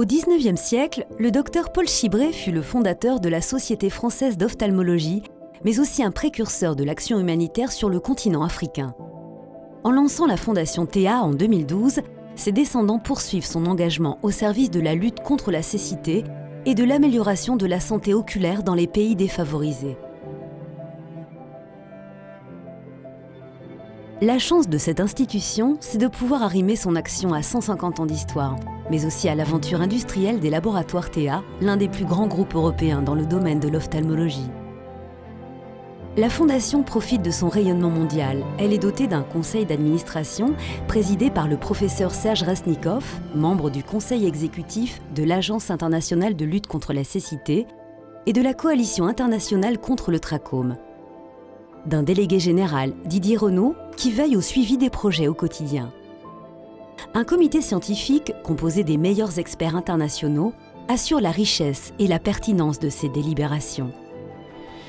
XIXe siècle, le docteur Paul Chibré fut le fondateur de la Société française d'ophtalmologie, mais aussi un précurseur de l'action humanitaire sur le continent africain. En lançant la fondation Théa en 2012, ses descendants poursuivent son engagement au service de la lutte contre la cécité et de l'amélioration de la santé oculaire dans les pays défavorisés. La chance de cette institution, c'est de pouvoir arrimer son action à 150 ans d'histoire, mais aussi à l'aventure industrielle des laboratoires Théa, l'un des plus grands groupes européens dans le domaine de l'ophtalmologie. La Fondation profite de son rayonnement mondial. Elle est dotée d'un conseil d'administration présidé par le professeur Serge Rasnikov, membre du conseil exécutif de l'Agence internationale de lutte contre la cécité et de la Coalition internationale contre le trachome, d'un délégué général, Didier Renaud, qui veille au suivi des projets au quotidien. Un comité scientifique, composé des meilleurs experts internationaux, assure la richesse et la pertinence de ces délibérations.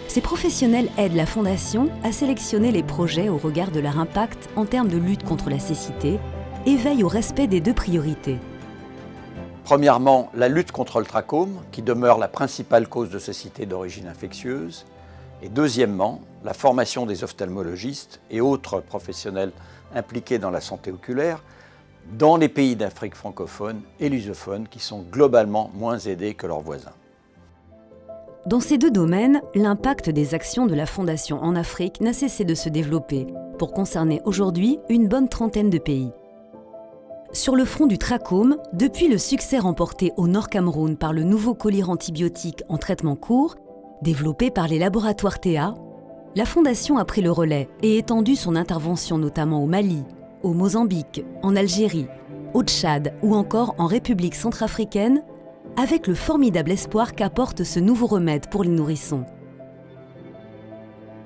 Ces professionnels aident la Fondation à sélectionner les projets au regard de leur impact en termes de lutte contre la cécité et veillent au respect des deux priorités. Premièrement, la lutte contre le trachome, qui demeure la principale cause de cécité d'origine infectieuse. Et deuxièmement, la formation des ophtalmologistes et autres professionnels impliqués dans la santé oculaire dans les pays d'Afrique francophone et lusophone qui sont globalement moins aidés que leurs voisins. Dans ces deux domaines, l'impact des actions de la Fondation en Afrique n'a cessé de se développer pour concerner aujourd'hui une bonne trentaine de pays. Sur le front du trachome, depuis le succès remporté au Nord Cameroun par le nouveau collyre antibiotique en traitement court, développé par les laboratoires Théa, la Fondation a pris le relais et étendu son intervention notamment au Mali, au Mozambique, en Algérie, au Tchad ou encore en République centrafricaine, avec le formidable espoir qu'apporte ce nouveau remède pour les nourrissons.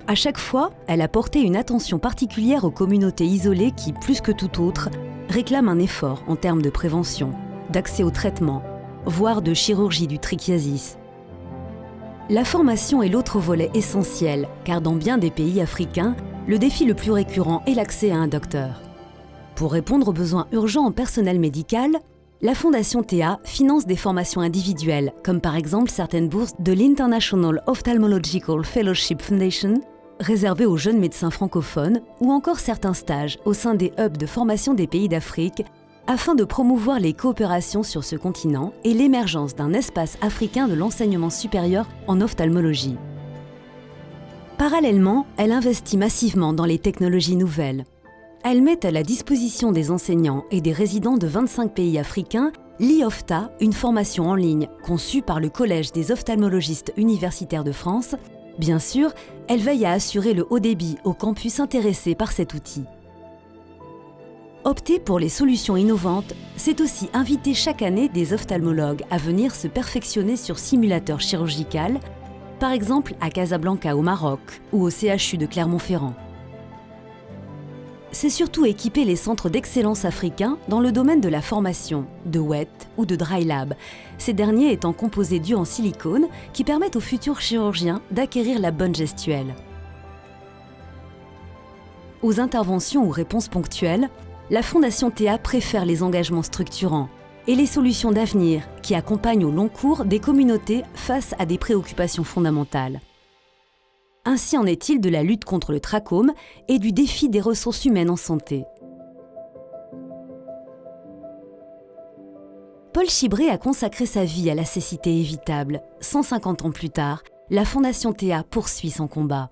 À chaque fois, elle a porté une attention particulière aux communautés isolées qui, plus que tout autre, réclament un effort en termes de prévention, d'accès au traitement, voire de chirurgie du trichiasis. La formation est l'autre volet essentiel, car dans bien des pays africains, le défi le plus récurrent est l'accès à un docteur. Pour répondre aux besoins urgents en personnel médical, la Fondation Théa finance des formations individuelles, comme par exemple certaines bourses de l'International Ophthalmological Fellowship Foundation, réservées aux jeunes médecins francophones, ou encore certains stages au sein des hubs de formation des pays d'Afrique, afin de promouvoir les coopérations sur ce continent et l'émergence d'un espace africain de l'enseignement supérieur en ophtalmologie. Parallèlement, elle investit massivement dans les technologies nouvelles. Elle met à la disposition des enseignants et des résidents de 25 pays africains l'IOFTA, une formation en ligne conçue par le Collège des ophtalmologistes universitaires de France. Bien sûr, elle veille à assurer le haut débit aux campus intéressés par cet outil. Opter pour les solutions innovantes, c'est aussi inviter chaque année des ophtalmologues à venir se perfectionner sur simulateur chirurgical, par exemple à Casablanca au Maroc ou au CHU de Clermont-Ferrand. C'est surtout équiper les centres d'excellence africains dans le domaine de la formation, de wet ou de dry lab, ces derniers étant composés d'yeux en silicone qui permettent aux futurs chirurgiens d'acquérir la bonne gestuelle. Aux interventions ou réponses ponctuelles, la Fondation Théa préfère les engagements structurants et les solutions d'avenir qui accompagnent au long cours des communautés face à des préoccupations fondamentales. Ainsi en est-il de la lutte contre le trachome et du défi des ressources humaines en santé. Paul Chibré a consacré sa vie à la cécité évitable. 150 ans plus tard, la Fondation Théa poursuit son combat.